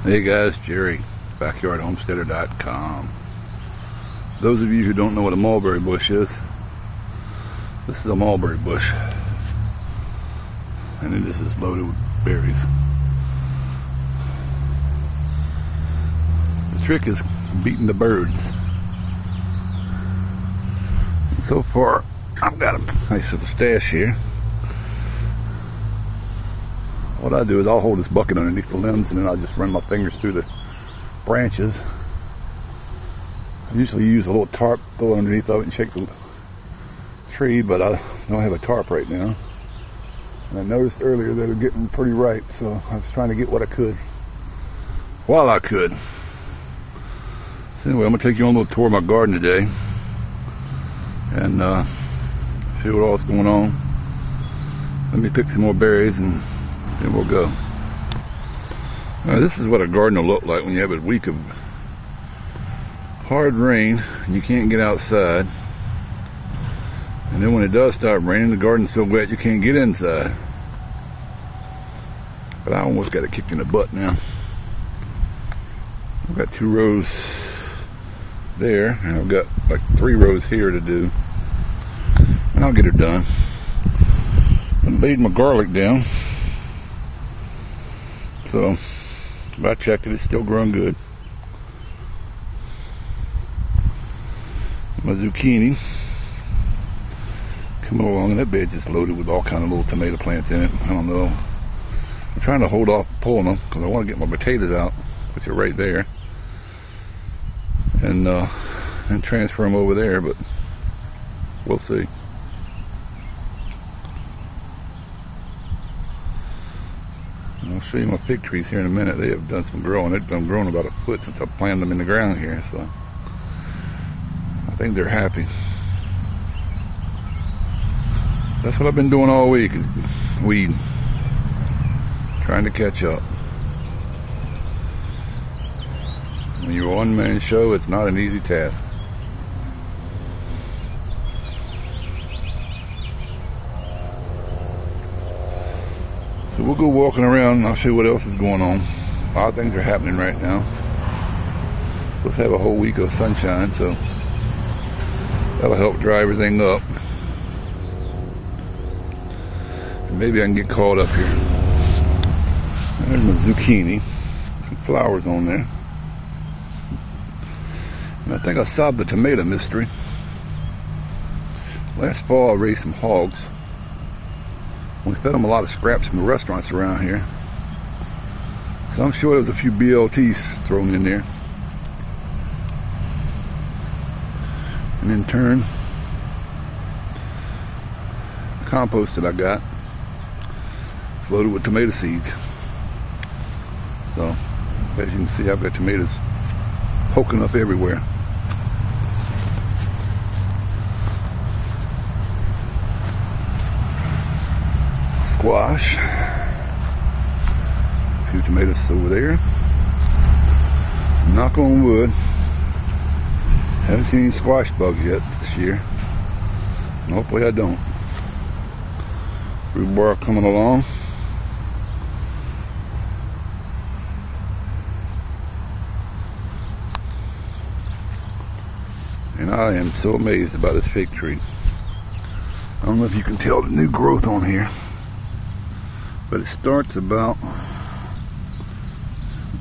Hey guys, Jerry, BackyardHomesteader.com. Those of you who don't know what a mulberry bush is, this is a mulberry bush, and it is loaded with berries. The trick is beating the birds. So far, I've got a nice little stash here. What I do is I'll hold this bucket underneath the limbs and then I'll just run my fingers through the branches. I usually use a little tarp, throw it underneath of it and shake the tree, but I don't have a tarp right now. And I noticed earlier that they're getting pretty ripe, so I was trying to get what I could while I could. So anyway, I'm going to take you on a little tour of my garden today and see what all's going on. Let me pick some more berries and then we'll go. Now, this is what a garden will look like when you have a week of hard rain and you can't get outside. And then when it does start raining, the garden's so wet you can't get inside. But I almost got it kicked in the butt now. I've got 2 rows there, and I've got like 3 rows here to do. And I'll get it done. I laid my garlic down. So, I checked it, it's still growing good. My zucchini coming along, and that bed's just loaded with all kind of little tomato plants in it. I don't know. I'm trying to hold off pulling them because I want to get my potatoes out, which are right there, and transfer them over there, but we'll see. I'll show you my fig trees here in a minute. They have done some growing. They've done growing about a foot since I planted them in the ground here, so I think they're happy. That's what I've been doing all week, is weed, trying to catch up. When you're a one-man show, it's not an easy task. So we'll go walking around and I'll show you what else is going on. A lot of things are happening right now. Let's have a whole week of sunshine, so that'll help dry everything up. And maybe I can get caught up here. There's my zucchini. Some flowers on there. And I think I solved the tomato mystery. Last fall I raised some hogs. We fed them a lot of scraps from the restaurants around here. So I'm sure there was a few BLTs thrown in there. And in turn, the compost that I got is loaded with tomato seeds. So, as you can see, I've got tomatoes poking up everywhere. Squash, a few tomatoes over there. Knock on wood, haven't seen any squash bugs yet this year, and hopefully I don't. Rhubarb coming along. And I am so amazed about this fig tree. I don't know if you can tell the new growth on here, but it starts about,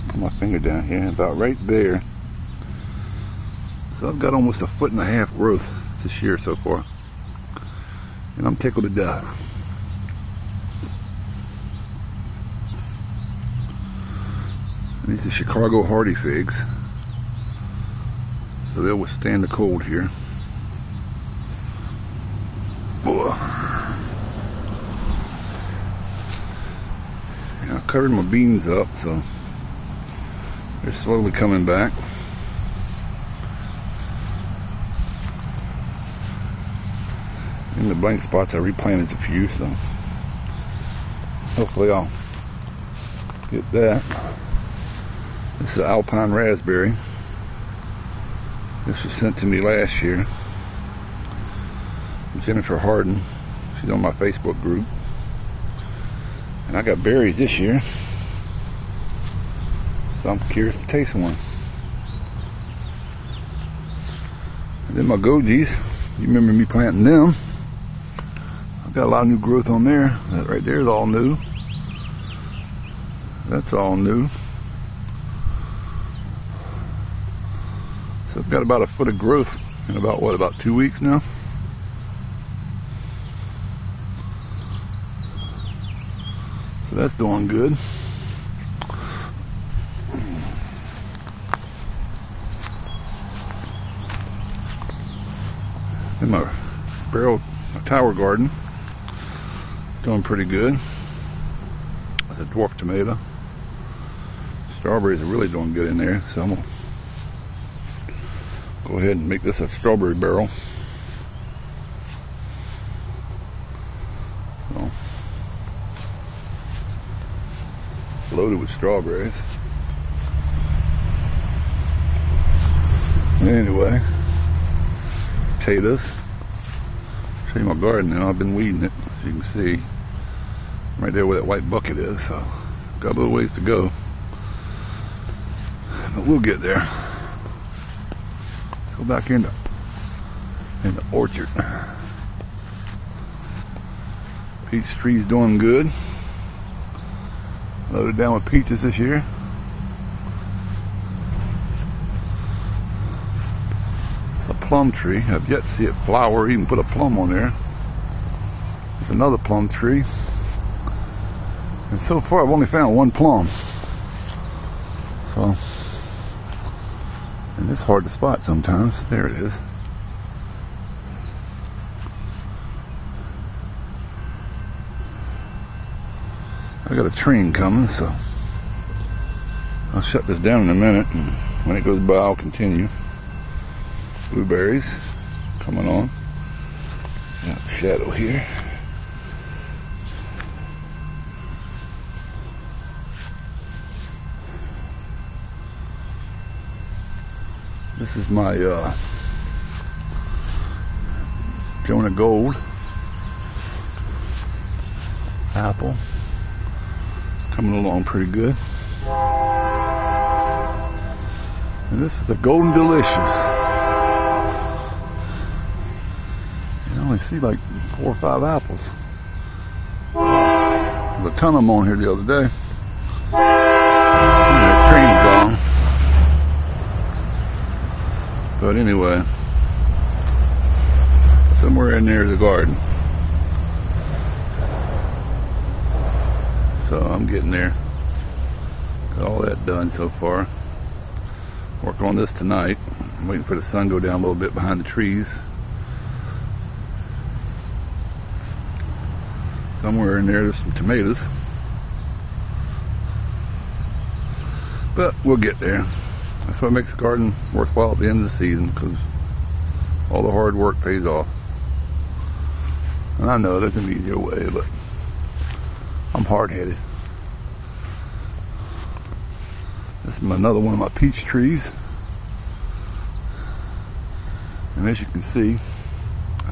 put my finger down here, about right there. So I've got almost 1.5 foot growth this year so far, and I'm tickled to death. And these are Chicago hardy figs, so they'll withstand the cold here. Boy. I covered my beans up, so they're slowly coming back. In the blank spots I replanted a few, so hopefully I'll get that. This is Alpine raspberry. This was sent to me last year. Jennifer Harden, she's on my Facebook group. And I got berries this year. So I'm curious to taste one. And then my goji's, you remember me planting them. I've got a lot of new growth on there. That right there is all new. That's all new. So I've got about a foot of growth in about 2 weeks now. So that's doing good. And my tower garden, doing pretty good. That's a dwarf tomato. Strawberries are really doing good in there, so I'm gonna go ahead and make this a strawberry barrel. So, loaded with strawberries. Anyway, potatoes. Show you my garden now. I've been weeding it, as you can see, right there where that white bucket is. So, got a little ways to go, but we'll get there. Let's go back in the orchard. Peach tree's doing good. Loaded down with peaches this year. It's a plum tree. I've yet to see it flower or even put a plum on there. There's another plum tree. And so far I've only found one plum. So, and it's hard to spot sometimes. There it is. I got a train coming, so I'll shut this down in a minute, and when it goes by I'll continue. Blueberries coming on. Got shadow here. This is my Jonah Gold apple. Coming along pretty good. And this is a Golden Delicious. You only see like 4 or 5 apples. There's a ton of them on here the other day. And the cream's gone. But anyway, somewhere in there is a garden. So I'm getting there. Got all that done so far. Working on this tonight. I'm waiting for the sun to go down a little bit behind the trees. Somewhere in there's some tomatoes. But we'll get there. That's what makes the garden worthwhile at the end of the season, because all the hard work pays off. And I know there's an easier way, but I'm hard-headed. This is another one of my peach trees. And as you can see,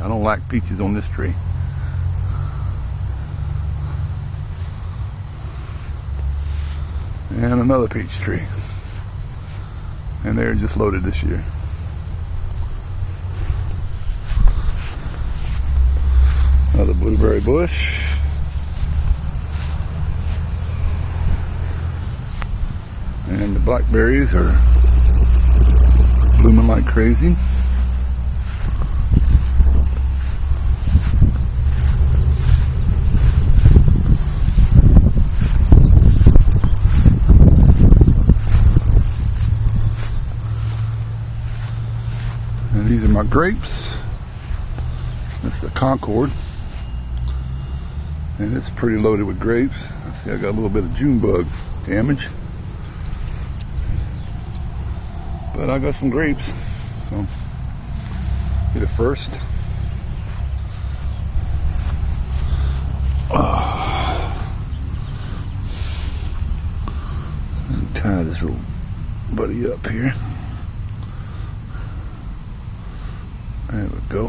I don't like peaches on this tree. And another peach tree. And they're just loaded this year. Another blueberry bush. And the blackberries are blooming like crazy. And these are my grapes. This is a Concord. And it's pretty loaded with grapes. See, I got a little bit of June bug damage. But I got some grapes, so get it first. Tie this little buddy up here. There we go.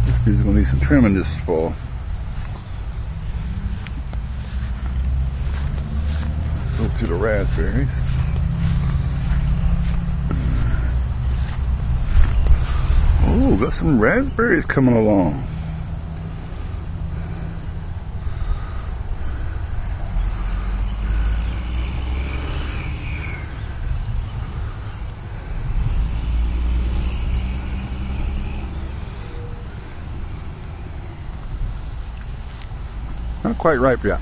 This dude's gonna need some trimming this fall. through the raspberries. Oh, got some raspberries coming along. Not quite ripe yet.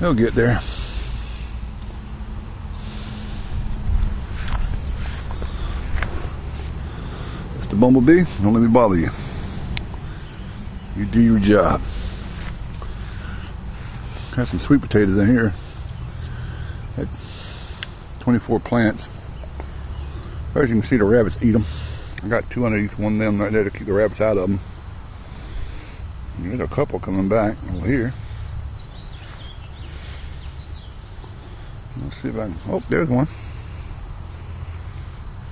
They'll get there. Mr. Bumblebee, don't let me bother you. You do your job. Got some sweet potatoes in here. Had 24 plants. As you can see, the rabbits eat them. I got two underneath one of them right there to keep the rabbits out of them. There's a couple coming back over here. Let's see if I can. Oh, there's one.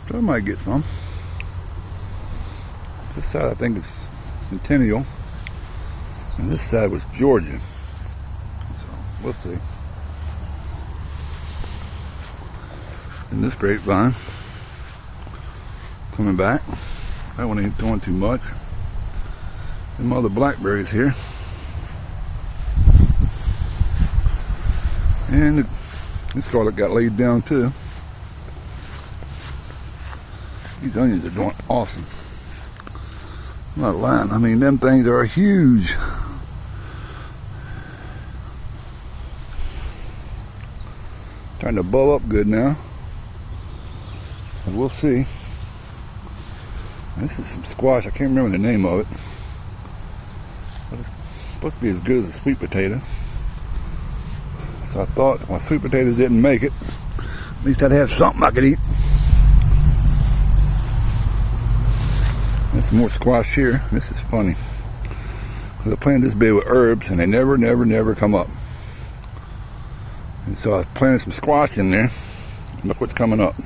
So I might get some. This side I think is Centennial, and this side was Georgia. So we'll see. And this grapevine coming back. That one ain't doing too much. Them other blackberries here. And this scarlet got laid down too. These onions are doing awesome. I'm not lying. I mean, them things are huge. Starting to bulb up good now. But we'll see. This is some squash. I can't remember the name of it. But it's supposed to be as good as a sweet potato. So I thought if my sweet potatoes didn't make it, at least I'd have something I could eat. There's some more squash here. This is funny. Because I planted this bed with herbs and they never come up. And so I planted some squash in there. Look what's coming up.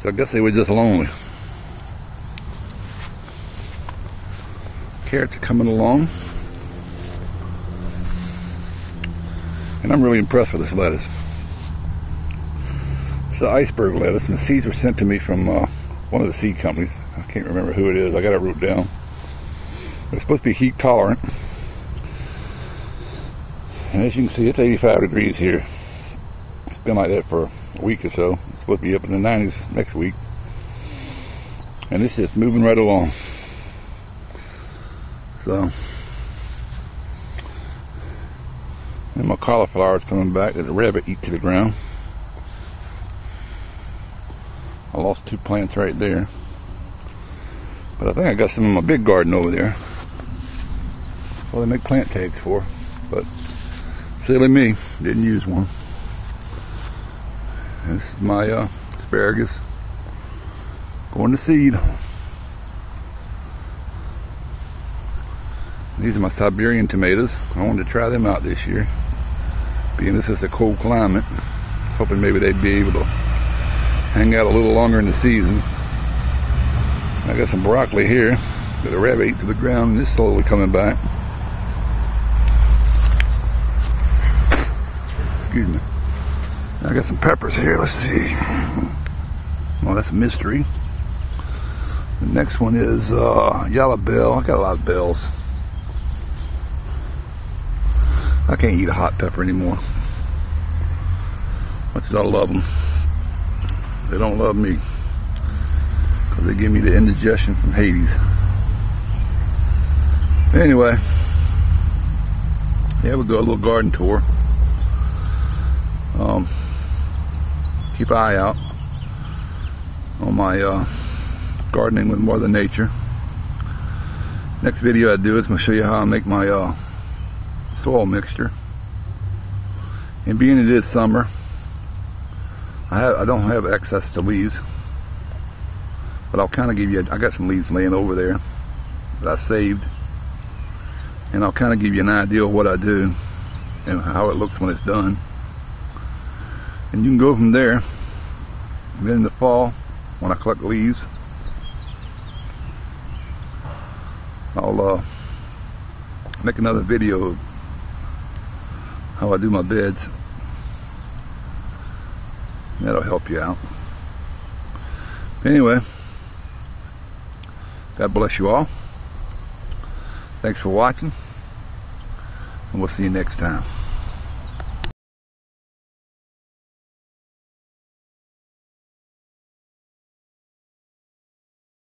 So I guess they were just lonely. Carrots are coming along. And I'm really impressed with this lettuce. It's the iceberg lettuce, and the seeds were sent to me from one of the seed companies. I can't remember who it is. I got it wrote down. But it's supposed to be heat tolerant. And as you can see, it's 85 degrees here. It's been like that for a week or so. It's supposed to be up in the 90s next week. And it's just moving right along. So, and my cauliflower is coming back that the rabbit eat to the ground. I lost 2 plants right there. But I think I got some in my big garden over there. Well, they make plant tags for. But silly me, didn't use one. And this is my asparagus going to seed. These are my Siberian tomatoes. I wanted to try them out this year. Being this is a cold climate, I was hoping maybe they'd be able to hang out a little longer in the season. I got some broccoli here that the rabbit ate to the ground, and it's slowly coming back. Excuse me. I got some peppers here. Let's see. Well, that's a mystery. The next one is yellow bell. I got a lot of bells. I can't eat a hot pepper anymore. Much as I love them, they don't love me because they give me the indigestion from Hades. Anyway, yeah, we'll go a little garden tour. Keep an eye out on my gardening with Mother Nature. Next video I do is going to show you how I make my soil mixture. And being it is summer, I don't have access to leaves, but I'll kind of give you, I got some leaves laying over there that I saved, and I'll kind of give you an idea of what I do and how it looks when it's done. And you can go from there. And then in the fall, when I collect leaves, I'll make another video of how I do my beds. That'll help you out. Anyway, God bless you all. Thanks for watching, and we'll see you next time.